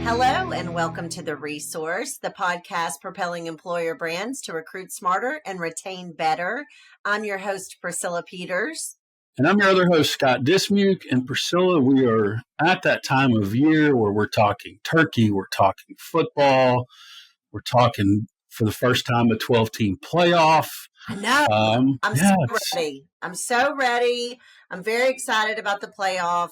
Hello and welcome to The Resource, the podcast propelling employer brands to recruit smarter and retain better. I'm your host, Priscilla Peters. And I'm your other host, Scott Dismuke. And Priscilla, we are at that time of year where we're talking turkey, we're talking football, we're talking for the first time a 12-team playoff. I know. I'm so ready. I'm so ready. I'm very excited about the playoff.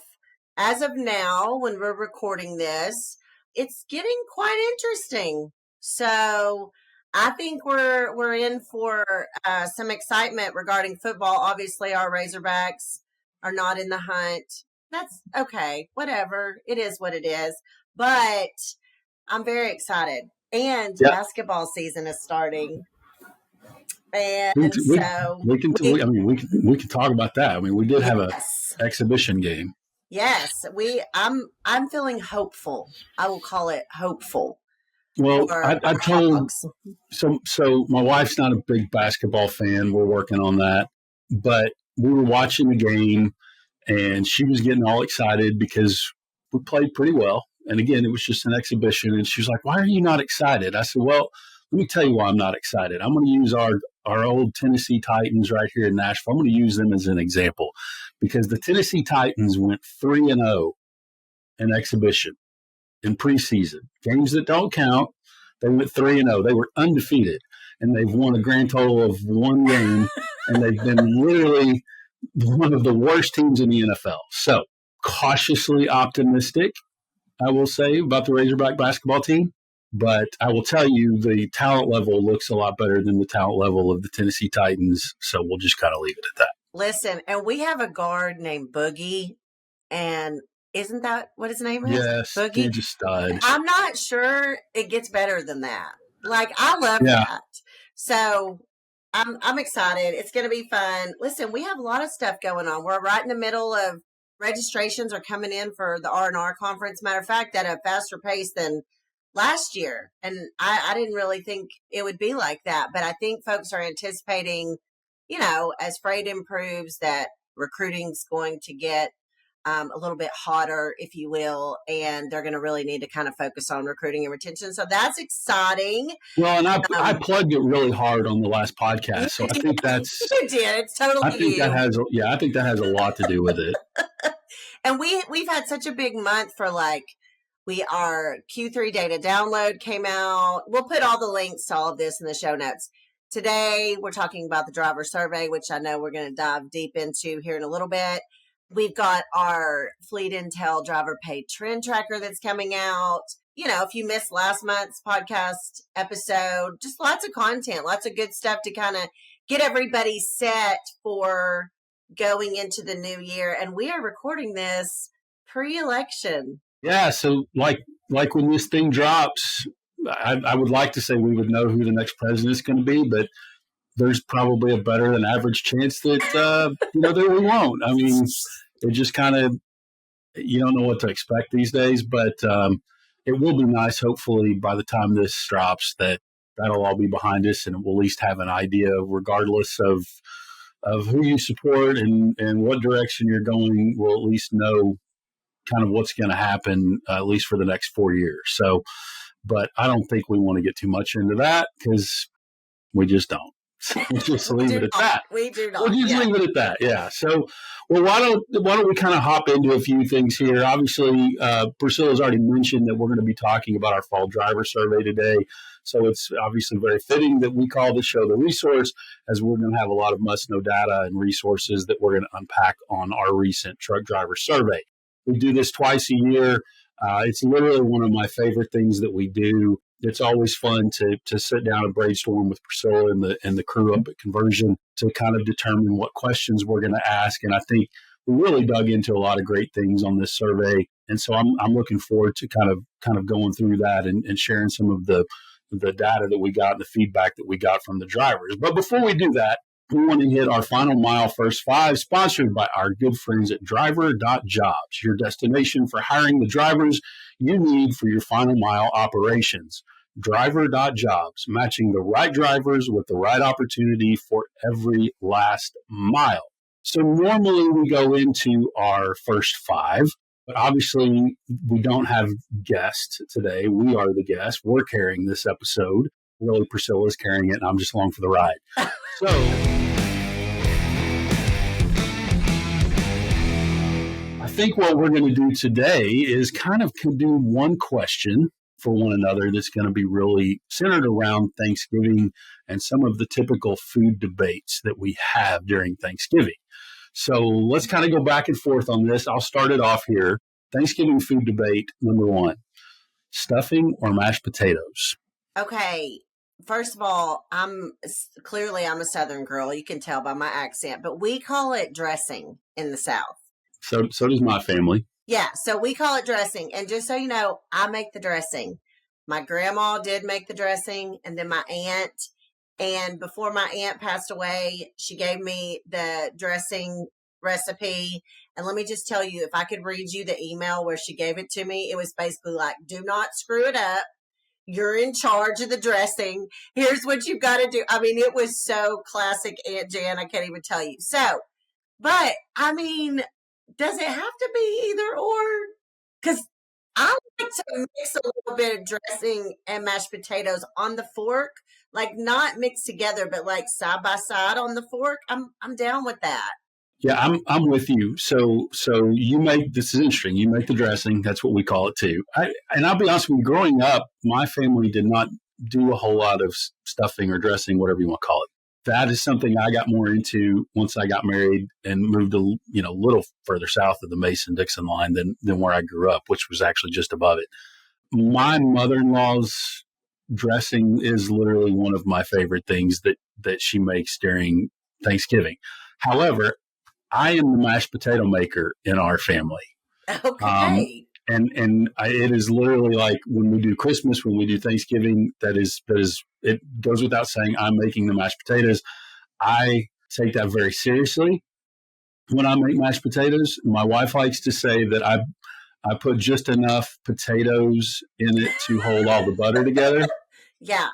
As of now, when we're recording this, it's getting quite interesting. So I think we're in for some excitement regarding football. Obviously, our Razorbacks are not in the hunt. That's okay. Whatever. It is what it is. But I'm very excited. And basketball season is starting. And we can talk about that. I mean, we did have an exhibition game. Yes, I'm feeling hopeful. I will call it hopeful. Well, I told so my wife's not a big basketball fan. We're working on that, but we were watching the game, and she was getting all excited because we played pretty well. And again, it was just an exhibition, and she was like, "Why are you not excited?" I said, "Well, let me tell you why I'm not excited. I'm going to use our old Tennessee Titans right here in Nashville. I'm going to use them as an example because the Tennessee Titans went 3-0 in exhibition in preseason. Games that don't count, they went 3-0. They were undefeated, and they've won a grand total of one game, and they've been literally one of the worst teams in the NFL. So cautiously optimistic, I will say, about the Razorback basketball team. But I will tell you, the talent level looks a lot better than the talent level of the Tennessee Titans. So we'll just kind of leave it at that. Listen, and we have a guard named Boogie, and isn't that what his name is? Yes, Boogie. He's a stud. I'm not sure it gets better than that. Like, I love that. So I'm excited. It's going to be fun. Listen, we have a lot of stuff going on. We're right in the middle of registrations are coming in for the R&R conference. Matter of fact, at a faster pace than last year. And I didn't really think it would be like that. But I think folks are anticipating, as freight improves, that recruiting's going to get a little bit hotter, if you will, and they're going to really need to kind of focus on recruiting and retention. So that's exciting. Well, and I plugged it really hard on the last podcast, so I think that's you did. It's totally. I think that has a lot to do with it. And we've had such a big month for our Q3 data download came out. We'll put all the links to all of this in the show notes. Today, we're talking about the driver survey, which I know we're going to dive deep into here in a little bit. We've got our Fleet Intel driver pay trend tracker that's coming out. If you missed last month's podcast episode, just lots of content, lots of good stuff to kind of get everybody set for going into the new year. And we are recording this pre-election. Yeah, so like when this thing drops, I would like to say we would know who the next president is going to be, but there's probably a better than average chance that that we won't. I mean, it just kind of you don't know what to expect these days, but it will be nice. Hopefully, by the time this drops, that'll all be behind us, and we'll at least have an idea, regardless of who you support and what direction you're going. We'll at least know kind of what's going to happen, at least for the next 4 years. So, but I don't think we want to get too much into that because we just don't. So we'll just leave it at that. We do not. We'll just leave it at that. Yeah. So, well, why don't we kind of hop into a few things here? Obviously, Priscilla's already mentioned that we're going to be talking about our fall driver survey today. So it's obviously very fitting that we call this show The Resource, as we're going to have a lot of must-know data and resources that we're going to unpack on our recent truck driver survey. We do this twice a year. It's literally one of my favorite things that we do. It's always fun to sit down and brainstorm with Priscilla and the crew up at Conversion to kind of determine what questions we're going to ask. And I think we really dug into a lot of great things on this survey. And so I'm looking forward to kind of going through that and sharing some of the data that we got and the feedback that we got from the drivers. But before we do that, we want to hit our final mile first five, sponsored by our good friends at driver.jobs, your destination for hiring the drivers you need for your final mile operations. Driver.jobs, matching the right drivers with the right opportunity for every last mile. So normally we go into our first five But obviously, we don't have guests today. We are the guests. We're carrying this episode. Really, Priscilla's carrying it, and I'm just along for the ride. So, I think what we're going to do today is kind of do one question for one another that's going to be really centered around Thanksgiving and some of the typical food debates that we have during Thanksgiving. So let's kind of go back and forth on this. I'll start it off here. Thanksgiving food debate number one: stuffing or mashed potatoes? Okay. First of all, I'm a Southern girl. You can tell by my accent, but we call it dressing in the South. So does my family. Yeah, so we call it dressing. And just so you know, I make the dressing. My grandma did make the dressing, and then my aunt. And before my aunt passed away, she gave me the dressing recipe. And let me just tell you, if I could read you the email where she gave it to me, it was basically like, do not screw it up. You're in charge of the dressing. Here's what you've got to do. I mean, it was so classic Aunt Jan, I can't even tell you. So, but I mean, does it have to be either or? Because I like to mix a little bit of dressing and mashed potatoes on the fork, like not mixed together, but like side by side on the fork. I'm down with that. Yeah, I'm with you. So you make, this is interesting. You make the dressing. That's what we call it too. And I'll be honest with you. Growing up, my family did not do a whole lot of stuffing or dressing, whatever you want to call it. That is something I got more into once I got married and moved a little further south of the Mason-Dixon line than where I grew up, which was actually just above it. My mother-in-law's dressing is literally one of my favorite things that she makes during Thanksgiving. However, I am the mashed potato maker in our family. Okay. It is literally like when we do Christmas, when we do Thanksgiving, that is, it goes without saying, I'm making the mashed potatoes. I take that very seriously when I make mashed potatoes. My wife likes to say that I put just enough potatoes in it to hold all the butter together. Yeah,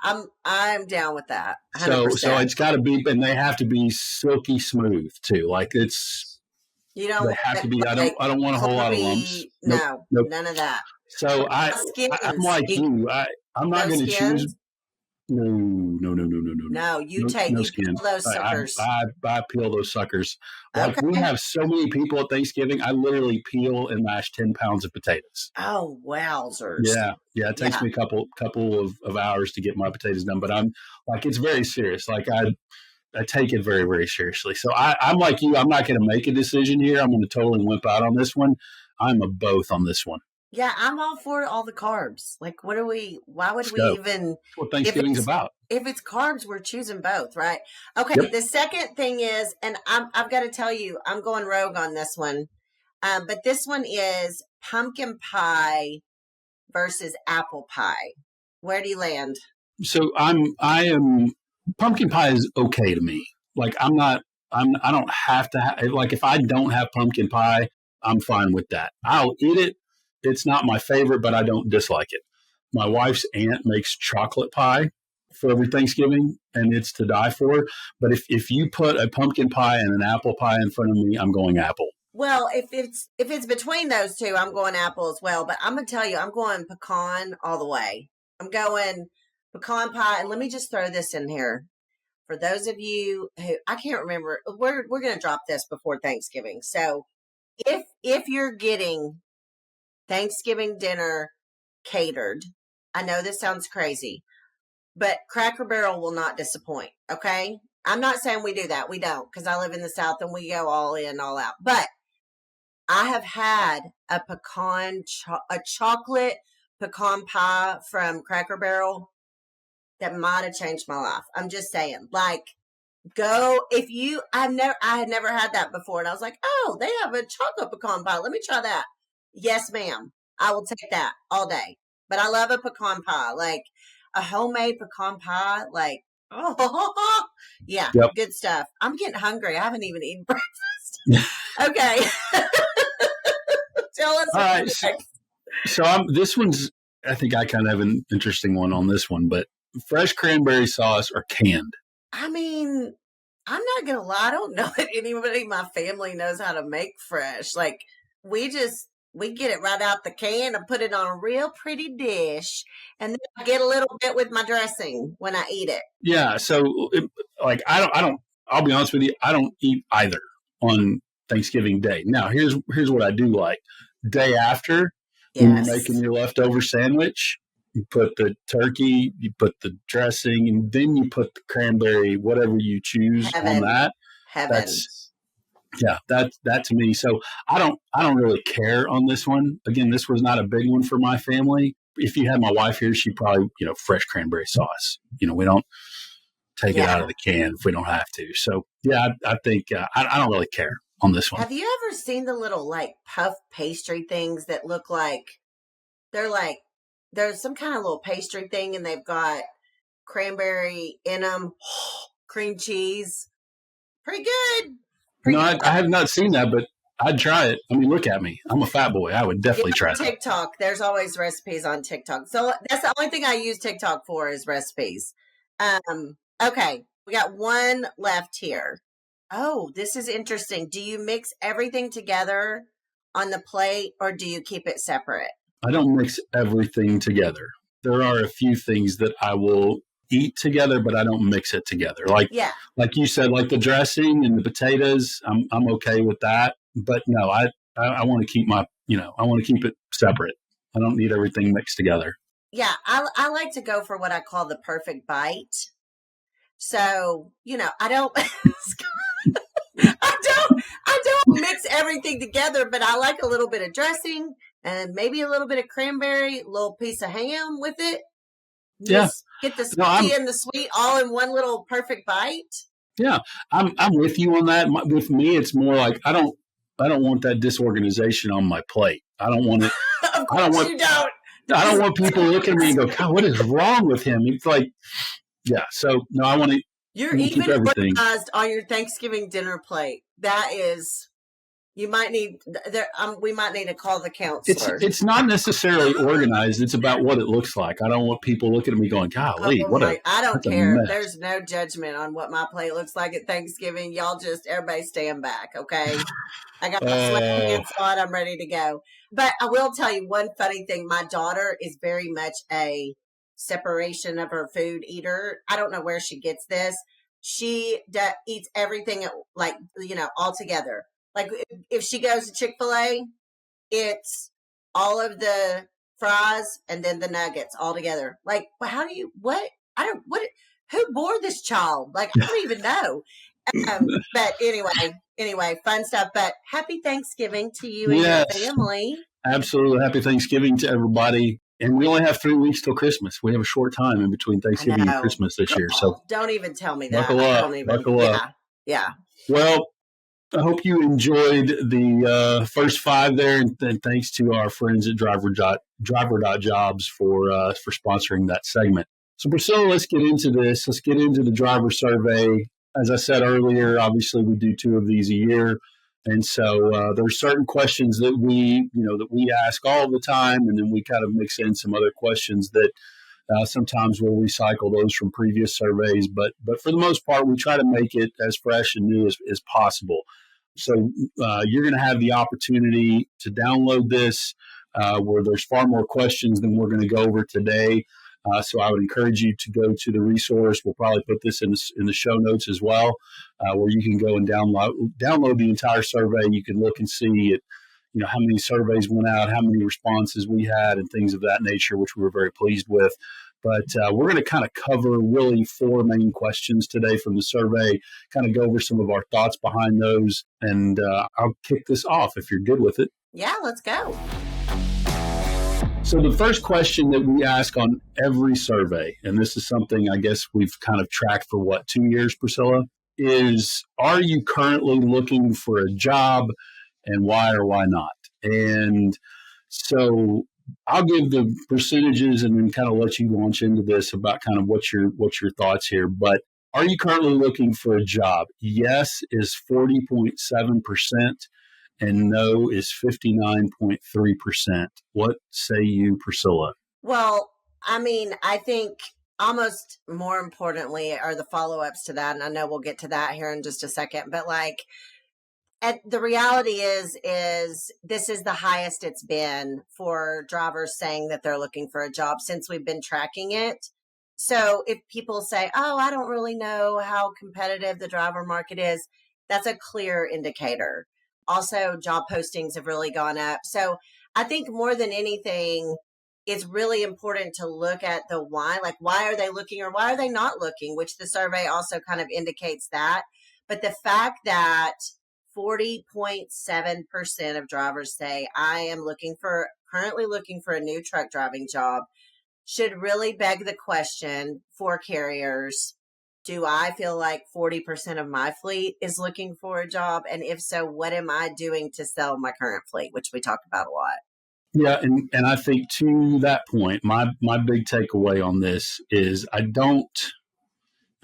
I'm down with that. 100%. So it's got to be, and they have to be silky smooth too. Like it's, you don't. They have to be. I don't want a whole lot of lumps. Nope. None of that. So I'm like you. I'm not going to choose. No. No, you peel those suckers. I peel those suckers. Like we have so many people at Thanksgiving, I literally peel and mash 10 pounds of potatoes. Oh, wowzers. Yeah. It takes me a couple of hours to get my potatoes done, but I'm like, it's very serious. Like I take it very, very seriously. So I'm like you. I'm not going to make a decision here. I'm going to totally wimp out on this one. I'm a both on this one. Yeah, I'm all for all the carbs. Like, why would we even? That's what Thanksgiving's about. If it's carbs, we're choosing both, right? Okay, Yep. The second thing is, and I've got to tell you, I'm going rogue on this one. But this one is pumpkin pie versus apple pie. Where do you land? So I am, pumpkin pie is okay to me. Like I don't have to have, like if I don't have pumpkin pie, I'm fine with that. I'll eat it. It's not my favorite, but I don't dislike it. My wife's aunt makes chocolate pie for every Thanksgiving, and it's to die for. But if you put a pumpkin pie and an apple pie in front of me, I'm going apple. Well, if it's between those two, I'm going apple as well. But I'm gonna tell you, I'm going pecan all the way. I'm going pecan pie, and let me just throw this in here for those of you who I can't remember. We're gonna drop this before Thanksgiving. So if you're getting Thanksgiving dinner catered, I know this sounds crazy, but Cracker Barrel will not disappoint. Okay, I'm not saying we do that. We don't, because I live in the South and we go all in, all out. But I have had a chocolate pecan pie from Cracker Barrel that might have changed my life. I'm just saying, like, I had never had that before, and I was like, oh, they have a chocolate pecan pie. Let me try that. Yes, ma'am. I will take that all day. But I love a pecan pie, like a homemade pecan pie, like, oh, yeah, yep. Good stuff. I'm getting hungry. I haven't even eaten breakfast. Okay. Tell us. All right. So this one's, I think I kind of have an interesting one on this one, but fresh cranberry sauce or canned? I mean, I'm not going to lie. I don't know that anybody in my family knows how to make fresh. Like, we just we get it right out the can and put it on a real pretty dish. And then I get a little bit with my dressing when I eat it. Yeah. So, like, I'll be honest with you, I don't eat either on Thanksgiving Day. Now, here's what I do like. Day after, when you're making Yes. your leftover sandwich, you put the turkey, you put the dressing, and then you put the cranberry, whatever you choose on Heaven. that. Heaven. That's yeah, that to me. So I don't really care on this one. Again, this was not a big one for my family. If you had my wife here, she'd probably fresh cranberry sauce. We don't take it out Yeah. of the can if we don't have to. So yeah, I think I don't really care on this one. Have you ever seen the little like puff pastry things that look like there's some kind of little pastry thing and they've got cranberry in them, cream cheese. Pretty good. No, Pretty I have not seen that, but I'd try it. I mean, look at me. I'm a fat boy. I would definitely try that. TikTok. There's always recipes on TikTok. So that's the only thing I use TikTok for is recipes. Okay. We got one left here. Oh, this is interesting. Do you mix everything together on the plate or do you keep it separate? I don't mix everything together. There are a few things that I will eat together, but I don't mix it together. Yeah. Like you said, like the dressing and the potatoes, I'm okay with that. But no, I want to keep I want to keep it separate. I don't need everything mixed together. Yeah. I like to go for what I call the perfect bite. So, I don't, I don't mix everything together, but I like a little bit of dressing and maybe a little bit of cranberry, a little piece of ham with it. Yeah. Just get the No, salty and the sweet all in one little perfect bite. yeah, I'm with you on that. With me, it's more like I don't want that disorganization on my plate. I don't want it. Of I don't course want you don't. I don't want people looking at me and go, God, what is wrong with him? It's like, yeah. So no, I want to You're keep even everything. organized on your Thanksgiving dinner plate. That is, you might need there. We might need to call the counselor. It's not necessarily organized. It's about what it looks like. I don't want people looking at me going, golly, I don't what's a care. mess. There's no judgment on what my plate looks like at Thanksgiving. Y'all just everybody stand back, okay? I got my sweatpants on. I'm ready to go. But I will tell you one funny thing. My daughter is very much a separation of her food eater. I don't know where she gets this. She eats everything all together. Like if she goes to Chick-fil-A, it's all of the fries and then the nuggets all together. Like, well, how do you, what? I don't, what, who bore this child? Like, I don't even know. But anyway, fun stuff. But happy Thanksgiving to you and Yes, your family. absolutely. Happy Thanksgiving to everybody. And we only have 3 weeks till Christmas. We have a short time in between I Thanksgiving and know. Christmas this year. So Don't even tell me that. buckle I up, don't even. buckle up. Yeah. Well, I hope you enjoyed the first 5 there, and thanks to our friends at Driver.jobs for sponsoring that segment. So, Priscilla, let's get into this. Let's get into the driver survey. As I said earlier, obviously we do 2 of these a year, and so there's certain questions that we ask all the time, and then we kind of mix in some other questions that sometimes we'll recycle those from previous surveys, but for the most part, we try to make it as fresh and new as possible. So you're going to have the opportunity to download this, where there's far more questions than we're going to go over today. So I would encourage you to go to the resource. We'll probably put this in the show notes as well, where you can go and download the entire survey. You can look and see it. How many surveys went out, how many responses we had, and things of that nature, which we were very pleased with. But we're going to kind of cover really 4 main questions today from the survey, kind of go over some of our thoughts behind those. And I'll kick this off if you're good with it. Yeah, let's go. So the first question that we ask on every survey, and this is something I guess we've kind of tracked for 2 years, Priscilla, is are you currently looking for a job? And why or why not? And so I'll give the percentages and then kind of let you launch into this about kind of what's your thoughts here. But are you currently looking for a job? Yes is 40.7% and no is 59.3%. What say you, Priscilla? Well, I mean, I think almost more importantly are the follow-ups to that. And I know we'll get to that here in just a second, but like, And the reality is this is the highest it's been for drivers saying that they're looking for a job since we've been tracking it. So if people say, oh, I don't really know how competitive the driver market is, that's a clear indicator. Also, job postings have really gone up. So I think more than anything, it's really important to look at the why, like why are they looking or why are they not looking, which the survey also kind of indicates that. But the fact that 40.7% of drivers say I am currently looking for a new truck driving job should really beg the question for carriers. Do I feel like 40% of my fleet is looking for a job? And if so, what am I doing to sell my current fleet, which we talk about a lot? Yeah, and I think to that point, my big takeaway on this is I don't,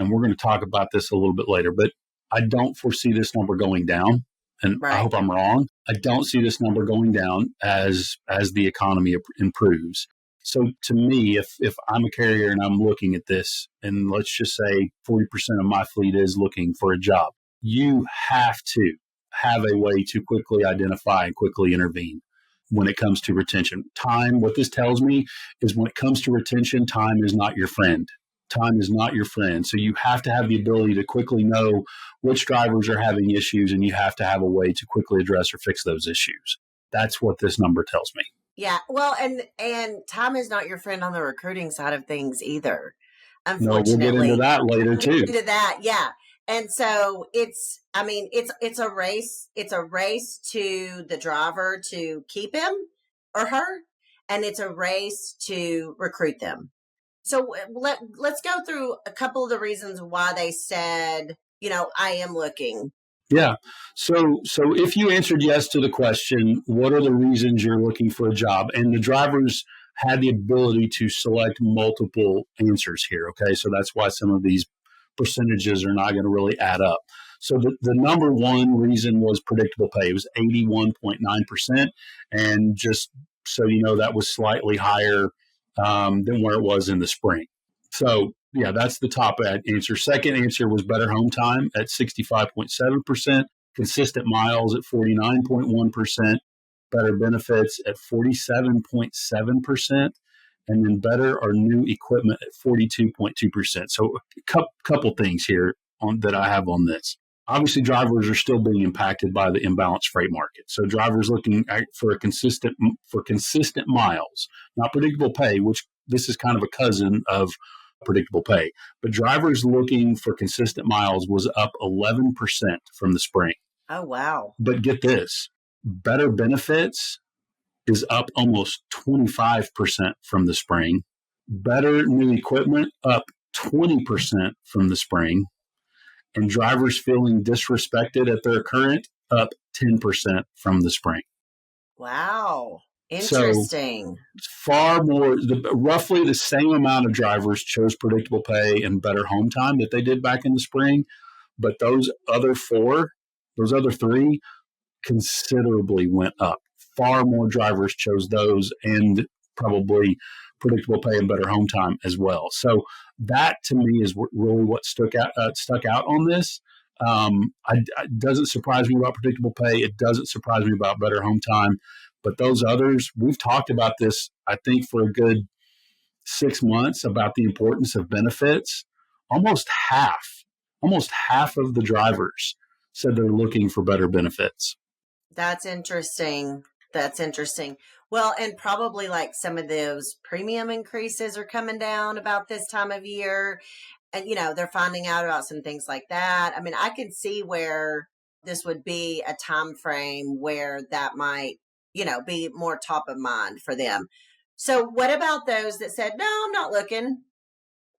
and we're going to talk about this a little bit later, but I don't foresee this number going down. And I Right. hope I'm wrong. I don't see this number going down as the economy improves. So to me, if I'm a carrier and I'm looking at this, and let's just say 40% of my fleet is looking for a job, you have to have a way to quickly identify and quickly intervene when it comes to retention. Time, what this tells me is when it comes to retention, time is not your friend. Time is not your friend. So you have to have the ability to quickly know which drivers are having issues, and you have to have a way to quickly address or fix those issues. That's what this number tells me. Yeah. Well, and time is not your friend on the recruiting side of things either. No, we'll get Unfortunately. into that later too. Into that, yeah. And so it's a race. It's a race to the driver to keep him or her, and it's a race to recruit them. So let's go through a couple of the reasons why they said, I am looking. Yeah. So if you answered yes to the question, what are the reasons you're looking for a job? And the drivers had the ability to select multiple answers here. Okay. So that's why some of these percentages are not going to really add up. So the number one reason was predictable pay. It was 81.9%. And just so you know, that was slightly higher than where it was in the spring. So yeah, that's the top answer. Second answer was better home time at 65.7%, consistent miles at 49.1%, better benefits at 47.7%, and then better or new equipment at 42.2%. So a couple things here that I have on this. Obviously, drivers are still being impacted by the imbalanced freight market. So drivers looking for consistent miles, not predictable pay, which this is kind of a cousin of predictable pay. But drivers looking for consistent miles was up 11% from the spring. Oh, wow. But get this, better benefits is up almost 25% from the spring. Better new equipment up 20% from the spring. And drivers feeling disrespected at their current up 10% from the spring. Wow. Interesting. So far more, roughly the same amount of drivers chose predictable pay and better home time that they did back in the spring. But those other three considerably went up. Far more drivers chose those and probably predictable pay and better home time as well. So that to me is really what stuck out on this. It doesn't surprise me about predictable pay. It doesn't surprise me about better home time. But those others, we've talked about this, I think, for a good 6 months about the importance of benefits. Almost half of the drivers said they're looking for better benefits. That's interesting. Well, and probably like some of those premium increases are coming down about this time of year. And, they're finding out about some things like that. I mean, I can see where this would be a time frame where that might, be more top of mind for them. So what about those that said, no, I'm not looking?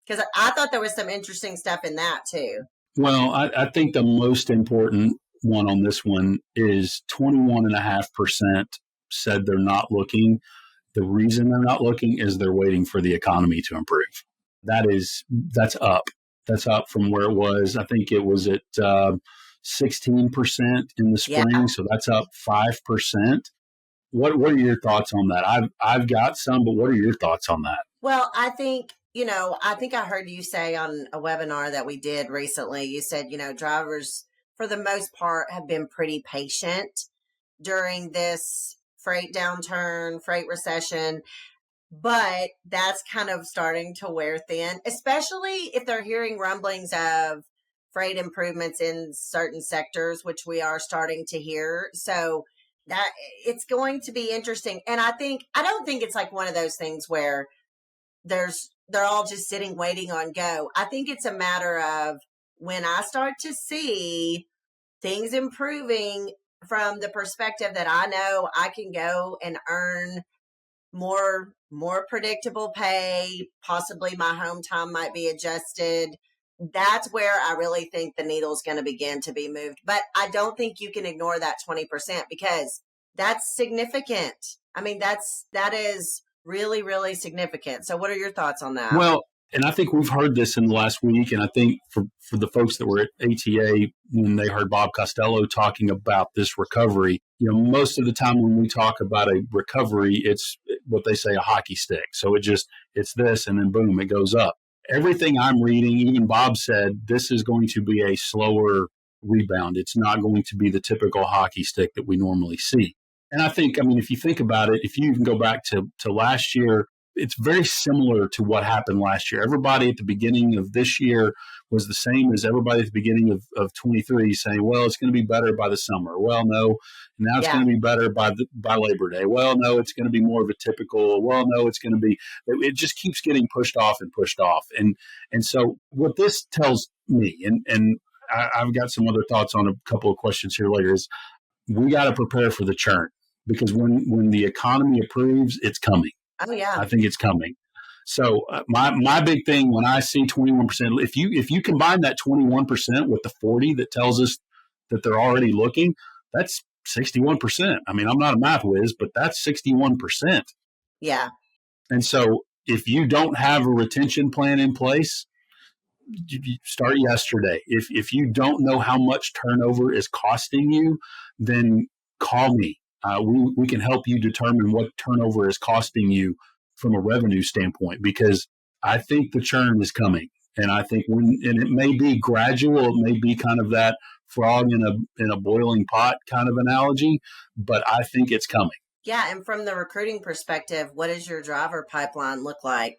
Because I thought there was some interesting stuff in that too. Well, I think the most important one on this one is 21.5% said they're not looking. The reason they're not looking is they're waiting for the economy to improve. That's up. That's up from where it was. I think it was at 16% in the spring, Yeah. so that's up 5%. What are your thoughts on that? I've got some, but what are your thoughts on that? Well, I think I heard you say on a webinar that we did recently, you said, drivers for the most part, have been pretty patient during this freight downturn, freight recession. But that's kind of starting to wear thin, especially if they're hearing rumblings of freight improvements in certain sectors, which we are starting to hear. So that it's going to be interesting. And I don't think it's like one of those things where they're all just sitting waiting on go. I think it's a matter of when I start to see things improving from the perspective that I know I can go and earn more predictable pay, possibly my home time might be adjusted. That's where I really think the needle's going to begin to be moved. But I don't think you can ignore that 20% because that's significant. I mean, that is really, really significant. So what are your thoughts on that? Well, and I think we've heard this in the last week, and I think for the folks that were at ATA when they heard Bob Costello talking about this recovery, most of the time when we talk about a recovery, it's what they say a hockey stick. So it's this, and then boom, it goes up. Everything I'm reading, even Bob said, this is going to be a slower rebound. It's not going to be the typical hockey stick that we normally see. And I think, if you think about it, if you even go back to last year, it's very similar to what happened last year. Everybody at the beginning of this year was the same as everybody at the beginning of 23 saying, well, it's going to be better by the summer. Well, no. Now it's going to be better by Labor Day. Well, no, it's going to be more of a typical, well, no, it's going to be, it just keeps getting pushed off and pushed off. And so what this tells me, and I've got some other thoughts on a couple of questions here later, is we got to prepare for the churn because when the economy improves, it's coming. Oh yeah, I think it's coming. So my big thing when I see 21%, if you combine that 21% with the 40 that tells us that they're already looking, that's 61%. I'm not a math whiz, but that's 61%. Yeah. And so if you don't have a retention plan in place, you start yesterday. If you don't know how much turnover is costing you, then call me. We can help you determine what turnover is costing you from a revenue standpoint, because I think the churn is coming. And I think and it may be gradual, it may be kind of that frog in a boiling pot kind of analogy, but I think it's coming. Yeah. And from the recruiting perspective, what does your driver pipeline look like?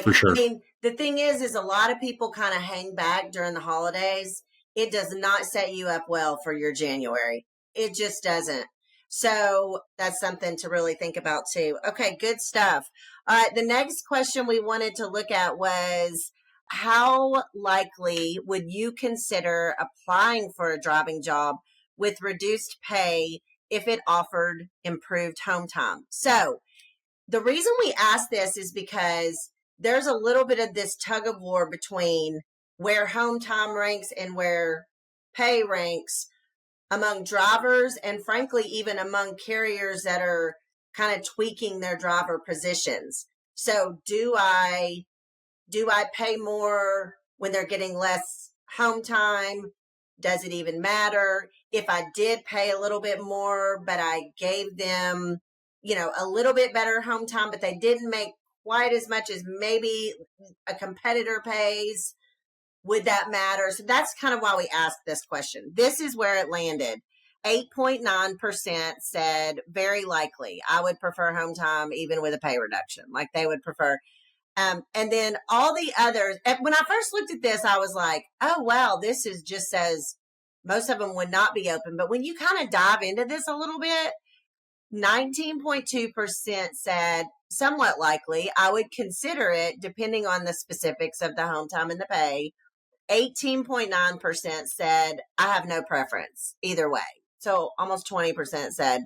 For sure. The thing is a lot of people kind of hang back during the holidays. It does not set you up well for your January. It just doesn't. So that's something to really think about too. Okay, good stuff. All right, the next question we wanted to look at was, how likely would you consider applying for a driving job with reduced pay if it offered improved home time? So the reason we ask this is because there's a little bit of this tug of war between where home time ranks and where pay ranks among drivers, and frankly, even among carriers that are kind of tweaking their driver positions. So do I pay more when they're getting less home time? Does it even matter? If I did pay a little bit more, but I gave them, a little bit better home time, but they didn't make quite as much as maybe a competitor pays, would that matter? So that's kind of why we asked this question. This is where it landed. 8.9% said very likely. I would prefer home time even with a pay reduction. Like they would prefer. And then all the others, when I first looked at this, I was like, oh, wow, this is just says most of them would not be open. But when you kind of dive into this a little bit, 19.2% said somewhat likely. I would consider it depending on the specifics of the home time and the pay. 18.9% said, I have no preference either way. So almost 20% said,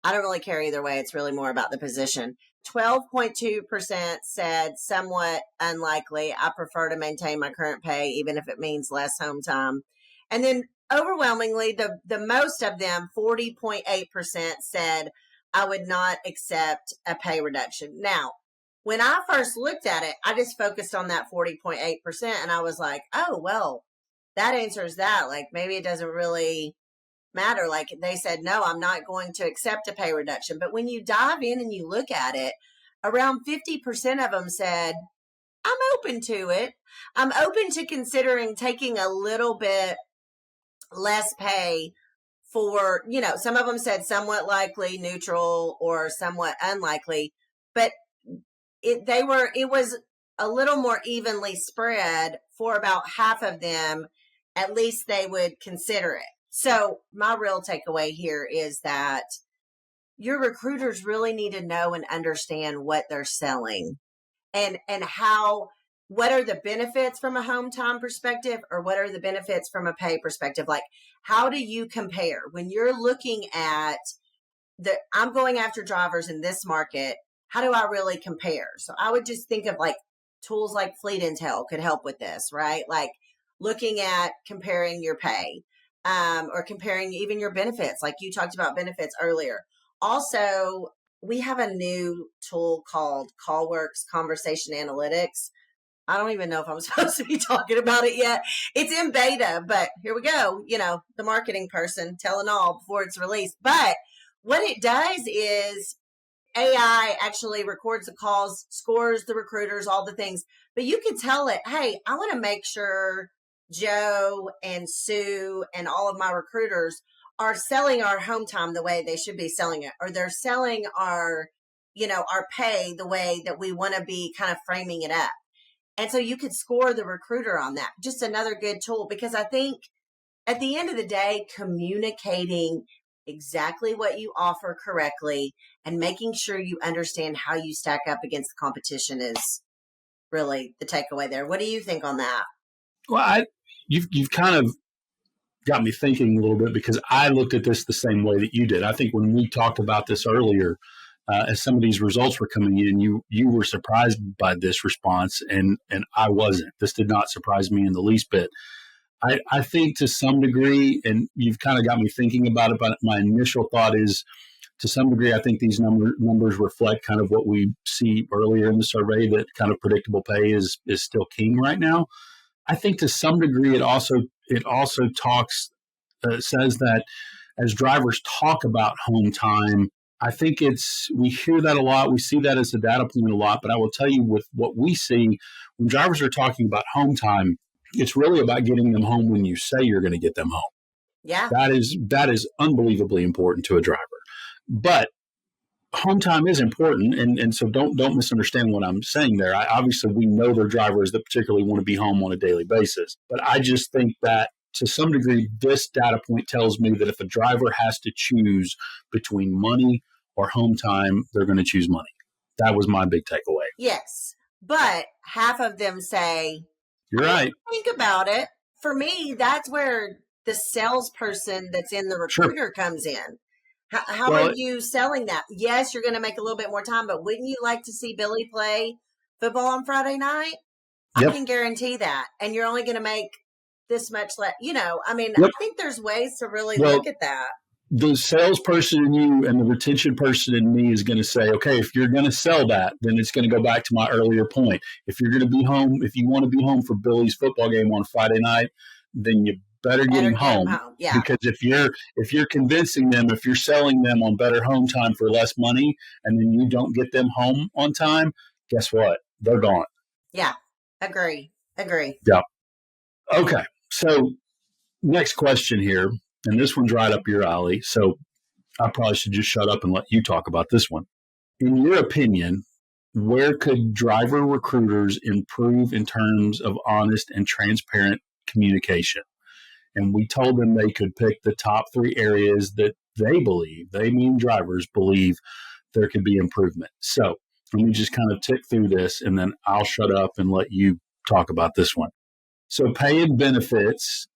I don't really care either way. It's really more about the position. 12.2% said, somewhat unlikely. I prefer to maintain my current pay, even if it means less home time. And then overwhelmingly, the most of them, 40.8%, said, I would not accept a pay reduction. Now, when I first looked at it, I just focused on that 40.8% and I was like, oh, well, that answers that. Like maybe it doesn't really matter. Like they said, no, I'm not going to accept a pay reduction. But when you dive in and you look at it, around 50% of them said, I'm open to it. I'm open to considering taking a little bit less pay for, some of them said somewhat likely, neutral, or somewhat unlikely, but it was a little more evenly spread for about half of them. At least they would consider it. So my real takeaway here is that your recruiters really need to know and understand what they're selling and what are the benefits from a home time perspective, or what are the benefits from a pay perspective? Like, how do you compare when you're looking at I'm going after drivers in this market? How do I really compare? So I would just think of like tools like Fleet Intel could help with this, right? Like looking at comparing your pay, or comparing even your benefits. Like you talked about benefits earlier. Also, we have a new tool called CallWorks Conversation Analytics. I don't even know if I'm supposed to be talking about it yet. It's in beta, but here we go. The marketing person telling all before it's released. But what it does is AI actually records the calls, scores the recruiters, all the things. But you can tell it, hey, I want to make sure Joe and Sue and all of my recruiters are selling our home time the way they should be selling it, or they're selling our pay the way that we want to be kind of framing it up. And so you could score the recruiter on that. Just another good tool, because I think at the end of the day, communicating exactly what you offer correctly and making sure you understand how you stack up against the competition is really the takeaway there. What do you think on that? Well, you've kind of got me thinking a little bit, because I looked at this the same way that you did. I think when we talked about this earlier, as some of these results were coming in, you were surprised by this response, and I wasn't. This did not surprise me in the least bit. I think to some degree, and you've kind of got me thinking about it, but my initial thought is, to some degree, I think these numbers reflect kind of what we see earlier in the survey, that kind of predictable pay is still king right now. I think to some degree, it also talks says that as drivers talk about home time, I think we hear that a lot. We see that as a data point a lot. But I will tell you, with what we see when drivers are talking about home time, it's really about getting them home when you say you're going to get them home. Yeah, that is unbelievably important to a driver. But home time is important, and so don't misunderstand what I'm saying there. Obviously, we know there are drivers that particularly want to be home on a daily basis, but I just think that to some degree, this data point tells me that if a driver has to choose between money or home time, they're going to choose money. That was my big takeaway. yes, but half of them say, You're right. Think about it. For me, that's where the salesperson that's in the recruiter comes in. How are you selling that? Yes, you're going to make a little bit more time, but wouldn't you like to see Billy play football on Friday night? Yep. I can guarantee that. And you're only going to make this much less. I think there's ways to really look at that. The salesperson in you and the retention person in me is going to say, okay, if you're going to sell that, then it's going to go back to my earlier point. If you're going to be home, if you want to be home for Billy's football game on Friday night, then you better get him home. Yeah. Because if you're convincing them, if you're selling them on better home time for less money, and then you don't get them home on time, guess what? They're gone. Yeah. Agree. Yeah. Okay. So next question here, and this one's right up your alley. So I probably should just shut up and let you talk about this one. In your opinion, where could driver recruiters improve in terms of honest and transparent communication? And we told them they could pick the top 3 areas that they mean drivers believe there could be improvement. So let me just kind of tick through this, and then I'll shut up and let you talk about this one. So pay and benefits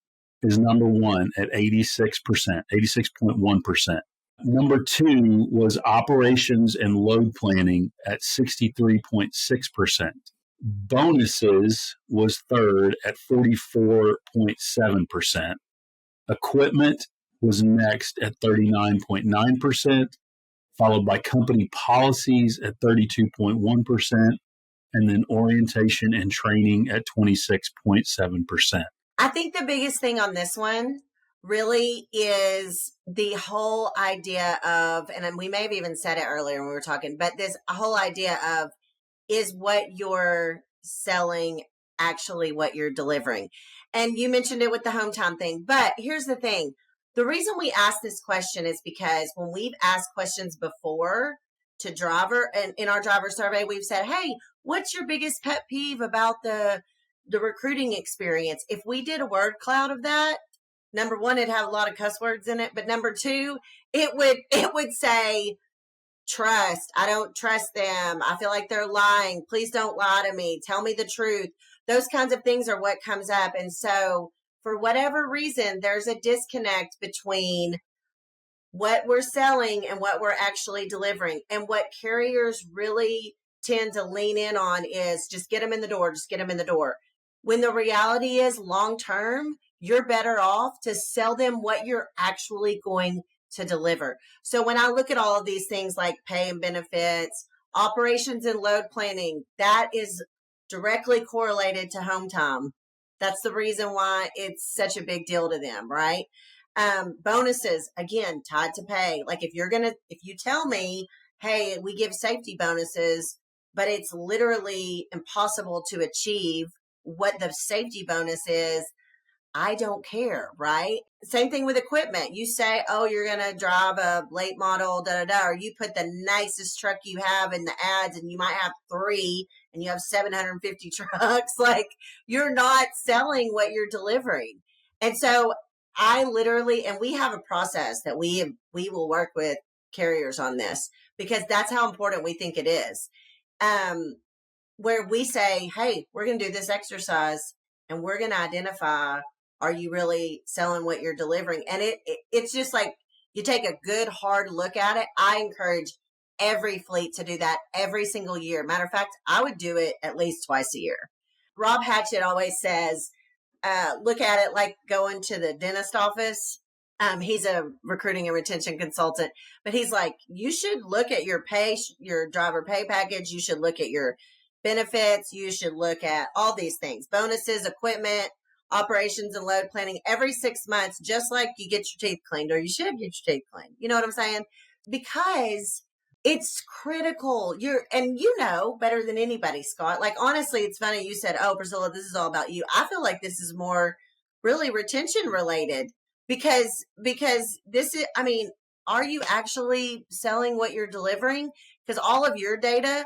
is number 1 at 86%, 86.1%. Number 2 was operations and load planning at 63.6%. Bonuses was 3rd at 44.7%. Equipment was next at 39.9%, followed by company policies at 32.1%, and then orientation and training at 26.7%. I think the biggest thing on this one really is the whole idea of, and we may have even said it earlier when we were talking, but this whole idea of, is what you're selling actually what you're delivering? And you mentioned it with the home time thing. But here's the thing. The reason we ask this question is because when we've asked questions before to driver, and in our driver survey, we've said, hey, what's your biggest pet peeve about the recruiting experience? If we did a word cloud of that, number one, it'd have a lot of cuss words in it. But number two, it would say, trust. I don't trust them. I feel like they're lying. Please don't lie to me. Tell me the truth. Those kinds of things are what comes up. And so for whatever reason, there's a disconnect between what we're selling and what we're actually delivering. And what carriers really tend to lean in on is just get them in the door, just get them in the door. When the reality is long term, you're better off to sell them what you're actually going to deliver. So when I look at all of these things like pay and benefits, operations and load planning, that is directly correlated to home time. That's the reason why it's such a big deal to them, right? Bonuses, again, tied to pay. Like if you tell me, hey, we give safety bonuses, but it's literally impossible to achieve what the safety bonus is, I don't care, right? Same thing with equipment. You say, oh, you're going to drive a late model, or you put the nicest truck you have in the ads and you might have 3 and you have 750 trucks. Like you're not selling what you're delivering. And so and we have a process that we will work with carriers on this because that's how important we think it is. Where we say, hey, we're going to do this exercise and we're going to identify, are you really selling what you're delivering? And it's just like you take a good hard look at it. I encourage every fleet to do that every single year. Matter of fact, I would do it at least twice a year. Rob Hatchett always says, look at it like going to the dentist office. He's a recruiting and retention consultant, but he's like, you should look at your driver pay package. You should look at your benefits. You should look at all these things, bonuses, equipment, operations and load planning every 6 months, just like you get your teeth cleaned, or you should get your teeth cleaned. You know what I'm saying? Because it's critical. You know better than anybody, Scott. Like, honestly, it's funny. You said, oh, Priscilla, this is all about you. I feel like this is more really retention related because this is, are you actually selling what you're delivering? Because all of your data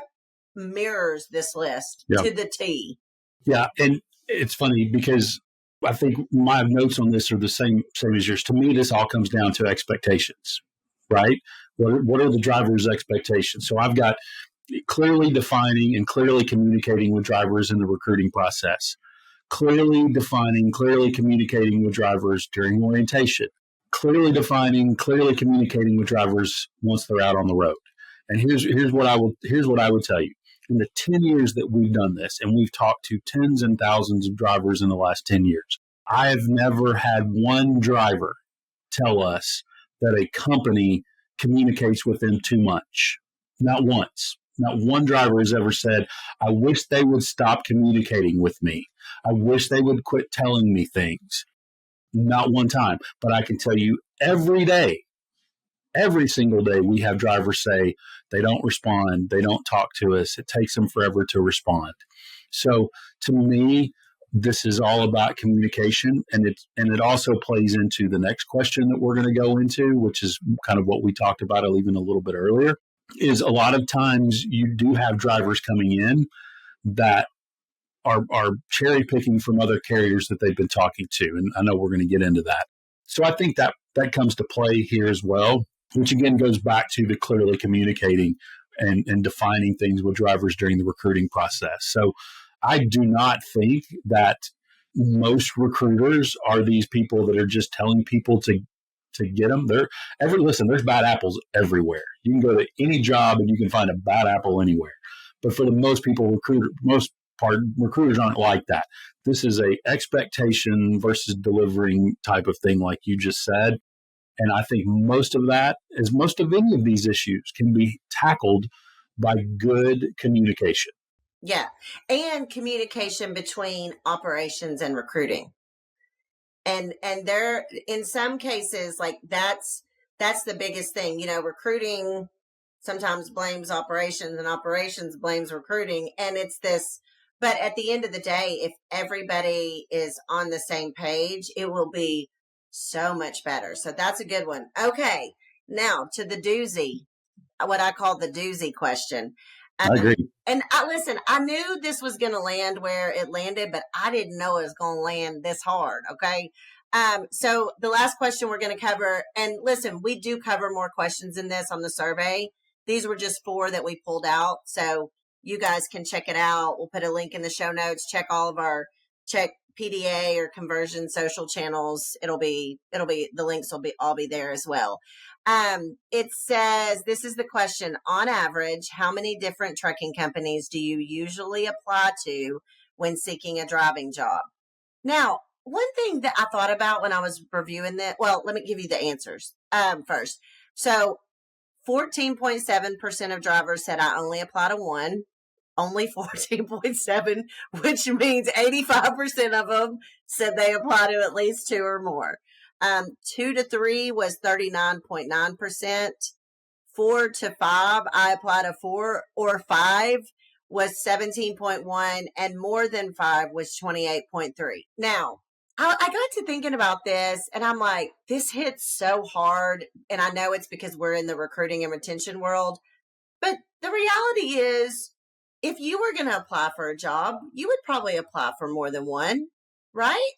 mirrors this list to the T. Yeah. And it's funny because I think my notes on this are the same as yours. To me, this all comes down to expectations, right? What are the driver's expectations? So I've got clearly defining and clearly communicating with drivers in the recruiting process, clearly defining, clearly communicating with drivers during orientation, clearly defining, clearly communicating with drivers once they're out on the road. And here's what I would tell you. In the 10 years that we've done this, and we've talked to tens and thousands of drivers in the last 10 years, I have never had one driver tell us that a company communicates with them too much. Not once. Not one driver has ever said, I wish they would stop communicating with me. I wish they would quit telling me things. Not one time. But I can tell you every day, every single day, we have drivers say they don't respond, they don't talk to us, it takes them forever to respond. So to me, this is all about communication, and it also plays into the next question that we're going to go into, which is kind of what we talked about even a little bit earlier, is a lot of times you do have drivers coming in that are cherry picking from other carriers that they've been talking to, and I know we're going to get into that. So I think that comes to play here as well, which again goes back to the clearly communicating and defining things with drivers during the recruiting process. So I do not think that most recruiters are these people that are just telling people to get them. Listen, there's bad apples everywhere. You can go to any job and you can find a bad apple anywhere. But for the most people, recruiters aren't like that. This is a expectation versus delivering type of thing, like you just said. And I think most of any of these issues can be tackled by good communication. Yeah. And communication between operations and recruiting. And there, in some cases, like that's the biggest thing. Recruiting sometimes blames operations and operations blames recruiting. And it's this But at the end of the day, if everybody is on the same page, it will be so much better. So that's a good one. Okay. Now to the doozy, what I call the doozy question. I agree. And listen, I knew this was going to land where it landed, but I didn't know it was going to land this hard. Okay. So the last question we're going to cover, and listen, we do cover more questions in this on the survey. These were just 4 that we pulled out. So you guys can check it out. We'll put a link in the show notes. Check all of our PDA or conversion social channels. It'll be the links will all be there as well. It says, this is the question: on average, how many different trucking companies do you usually apply to when seeking a driving job? Now, one thing that I thought about when I was reviewing that, well, let me give you the answers first. So 14.7% of drivers said I only apply to one. Only 14.7, which means 85% of them said they apply to at least 2 or more. 2 to 3 was 39.9%. 4 to 5, I apply to 4 or 5 was 17.1, and more than 5 was 28.3. Now, I got to thinking about this, and I'm like, this hits so hard, and I know it's because we're in the recruiting and retention world, but the reality is, if you were going to apply for a job, you would probably apply for more than one, right?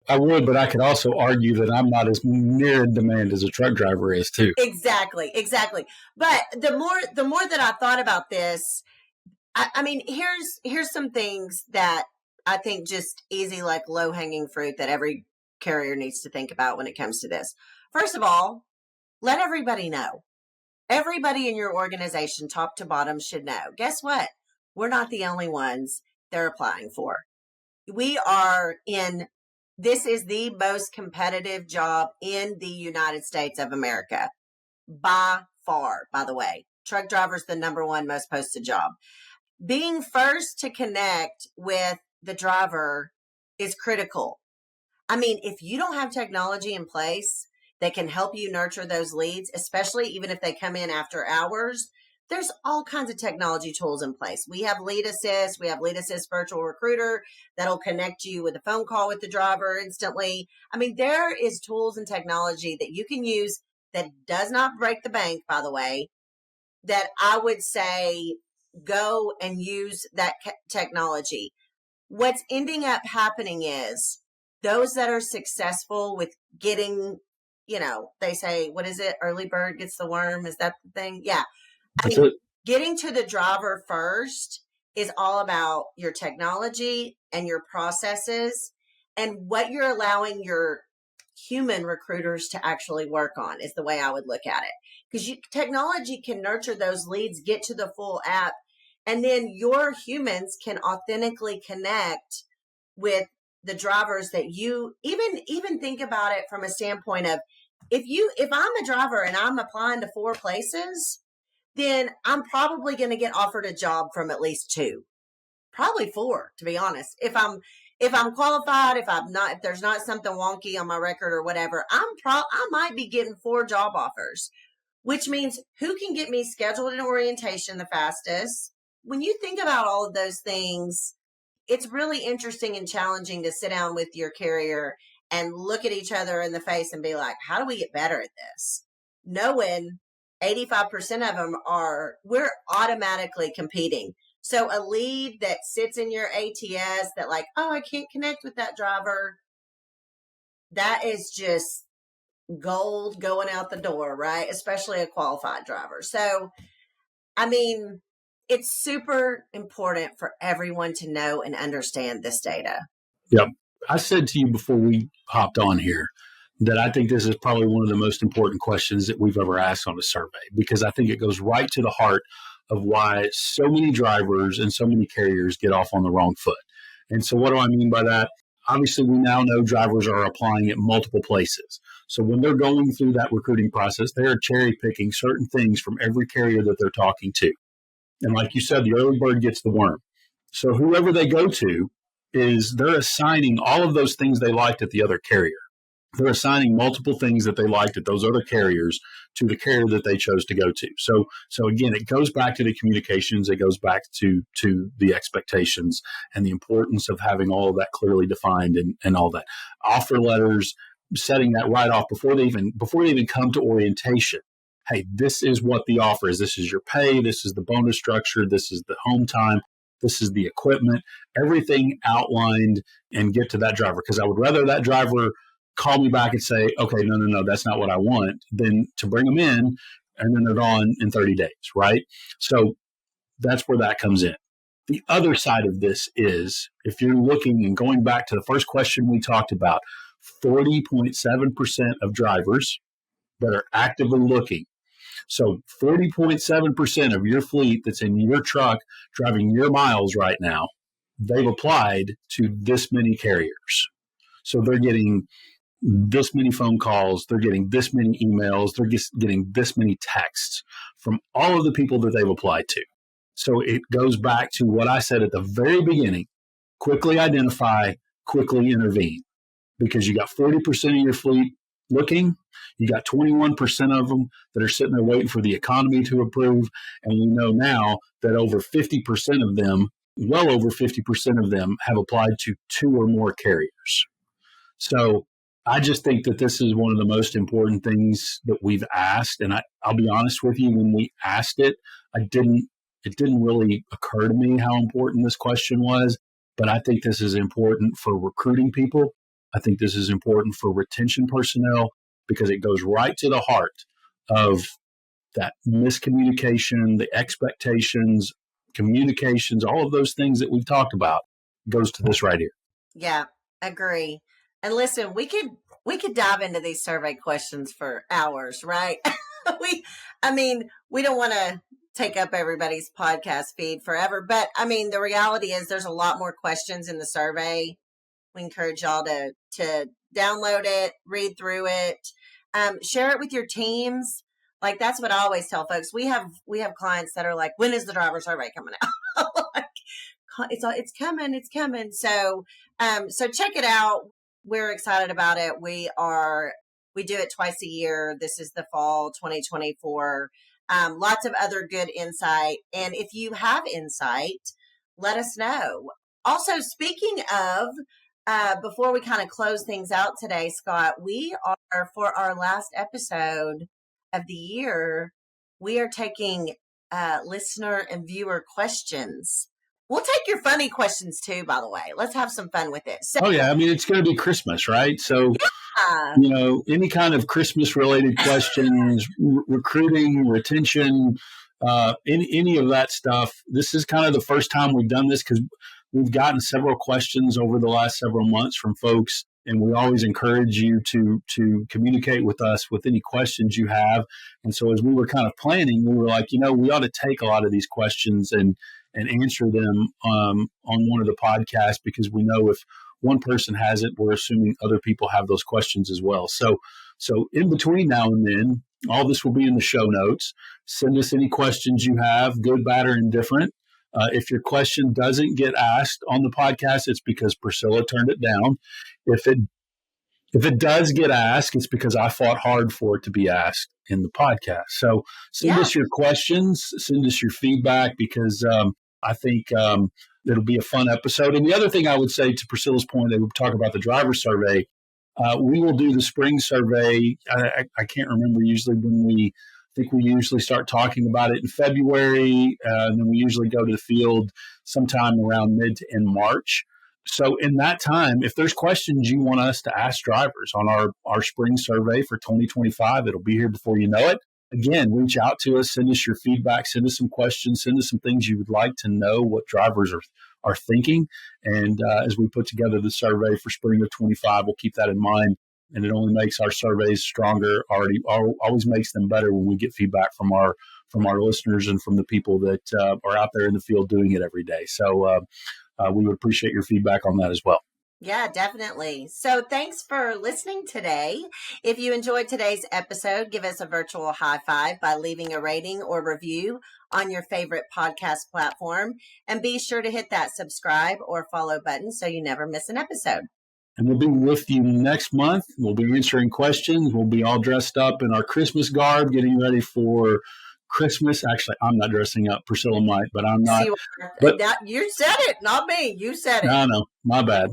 I would, but I could also argue that I'm not as near in demand as a truck driver is too. Exactly. But the more that I thought about this, I mean, here's some things that I think just easy, like low-hanging fruit that every carrier needs to think about when it comes to this. First of all, let everybody know. Everybody in your organization, top to bottom, should know. Guess what? We're not the only ones they're applying for. This is the most competitive job in the United States of America. By far, by the way. Truck driver's the number 1 most posted job. Being first to connect with the driver is critical. I mean, if you don't have technology in place that can help you nurture those leads, especially even if they come in after hours, there's all kinds of technology tools in place. We have Lead Assist. We have Lead Assist Virtual Recruiter that'll connect you with a phone call with the driver instantly. I mean, there is tools and technology that you can use that does not break the bank, by the way, that I would say go and use that technology. What's ending up happening is those that are successful with getting, they say, what is it? Early bird gets the worm. Is that the thing? Yeah. I mean, getting to the driver first is all about your technology and your processes and what you're allowing your human recruiters to actually work on is the way I would look at it. Because technology can nurture those leads, get to the full app, and then your humans can authentically connect with the drivers that you even think about it from a standpoint of if I'm a driver and I'm applying to 4 places, then I'm probably going to get offered a job from at least 2, probably 4, to be honest. If I'm qualified, if there's not something wonky on my record or whatever, I might be getting 4 job offers, which means who can get me scheduled in orientation the fastest? When you think about all of those things, it's really interesting and challenging to sit down with your carrier and look at each other in the face and be like, how do we get better at this? Knowing 85% of them we're automatically competing. So a lead that sits in your ATS that like, oh, I can't connect with that driver, that is just gold going out the door, right? Especially a qualified driver. So, I mean, it's super important for everyone to know and understand this data. Yep. I said to you before we hopped on here that I think this is probably one of the most important questions that we've ever asked on a survey, because I think it goes right to the heart of why so many drivers and so many carriers get off on the wrong foot. And so what do I mean by that? Obviously, we now know drivers are applying at multiple places. So when they're going through that recruiting process, they are cherry picking certain things from every carrier that they're talking to. And like you said, the early bird gets the worm. So whoever they go to they're assigning all of those things they liked at the other carrier. they're assigning multiple things that they liked at those other carriers to the carrier that they chose to go to. So again, it goes back to the communications. It goes back to the expectations and the importance of having all of that clearly defined and all that. Offer letters, setting that right off before they even come to orientation. Hey, this is what the offer is. This is your pay. This is the bonus structure. This is the home time. This is the equipment. Everything outlined, and get to that driver, because I would rather that driver call me back and say, okay, no, that's not what I want, than to bring them in and then they're gone in 30 days, right? So that's where that comes in. The other side of this is, if you're looking and going back to the first question we talked about, 40.7% of drivers that are actively looking. So 40.7% of your fleet that's in your truck driving your miles right now, they've applied to this many carriers. So they're getting this many phone calls, they're getting this many emails, they're just getting this many texts from all of the people that they've applied to. So it goes back to what I said at the very beginning: quickly identify, quickly intervene, because you got 40% of your fleet looking, you got 21% of them that are sitting there waiting for the economy to approve, and we know now that over 50% of them, well over 50% of them, have applied to 2 or more carriers. So I just think that this is one of the most important things that we've asked. And I'll be honest with you, when we asked it, it didn't really occur to me how important this question was. But I think this is important for recruiting people. I think this is important for retention personnel, because it goes right to the heart of that miscommunication, the expectations, communications, all of those things that we've talked about goes to this right here. Yeah, agree. And listen, we could dive into these survey questions for hours, right? We don't want to take up everybody's podcast feed forever, but the reality is there's a lot more questions in the survey. We encourage y'all to download it, read through it, share it with your teams. Like, that's what I always tell folks. We have clients that are like, when is the driver survey coming out? Like, it's coming. So check it out. We're excited about it. We do it twice a year. This is the fall 2024. Lots of other good insight. And if you have insight, let us know. Also, speaking of, before we kind of close things out today, Scott, we are, for our last episode of the year, we are taking listener and viewer questions. We'll take your funny questions too, by the way. Let's have some fun with it. So, it's going to be Christmas, right? So, any kind of Christmas related questions, recruiting, retention, any of that stuff. This is kind of the first time we've done this, because we've gotten several questions over the last several months from folks, and we always encourage you to communicate with us with any questions you have. And so as we were kind of planning, we were like, we ought to take a lot of these questions and answer them on one of the podcasts, because we know if one person has it, we're assuming other people have those questions as well. So in between now and then, all this will be in the show notes. Send us any questions you have, good, bad, or indifferent. If your question doesn't get asked on the podcast, it's because Priscilla turned it down. If it does get asked, it's because I fought hard for it to be asked in the podcast. So send us your questions, send us your feedback, because I think it'll be a fun episode. And the other thing I would say, to Priscilla's point, that we talk about the driver survey, we will do the spring survey. I can't remember usually when we usually start talking about it in February, and then we usually go to the field sometime around mid to end March. So in that time, if there's questions you want us to ask drivers on our spring survey for 2025, it'll be here before you know it. Again, reach out to us, send us your feedback, send us some questions, send us some things you would like to know what drivers are thinking. And as we put together the survey for spring of 25, we'll keep that in mind. And it only makes our surveys stronger, always makes them better when we get feedback from our listeners and from the people that are out there in the field doing it every day. So we would appreciate your feedback on that as well. Yeah, definitely. So thanks for listening today. If you enjoyed today's episode, give us a virtual high five by leaving a rating or review on your favorite podcast platform. And be sure to hit that subscribe or follow button so you never miss an episode. And we'll be with you next month. We'll be answering questions. We'll be all dressed up in our Christmas garb, getting ready for Christmas. Actually, I'm not dressing up. Priscilla might, but I'm not. But that, you said it, not me. You said it. No, my bad.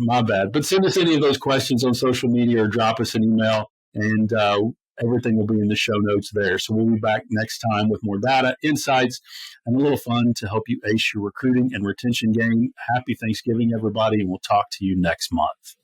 But send us any of those questions on social media or drop us an email, and everything will be in the show notes there. So we'll be back next time with more data, insights, and a little fun to help you ace your recruiting and retention game. Happy Thanksgiving, everybody, and we'll talk to you next month.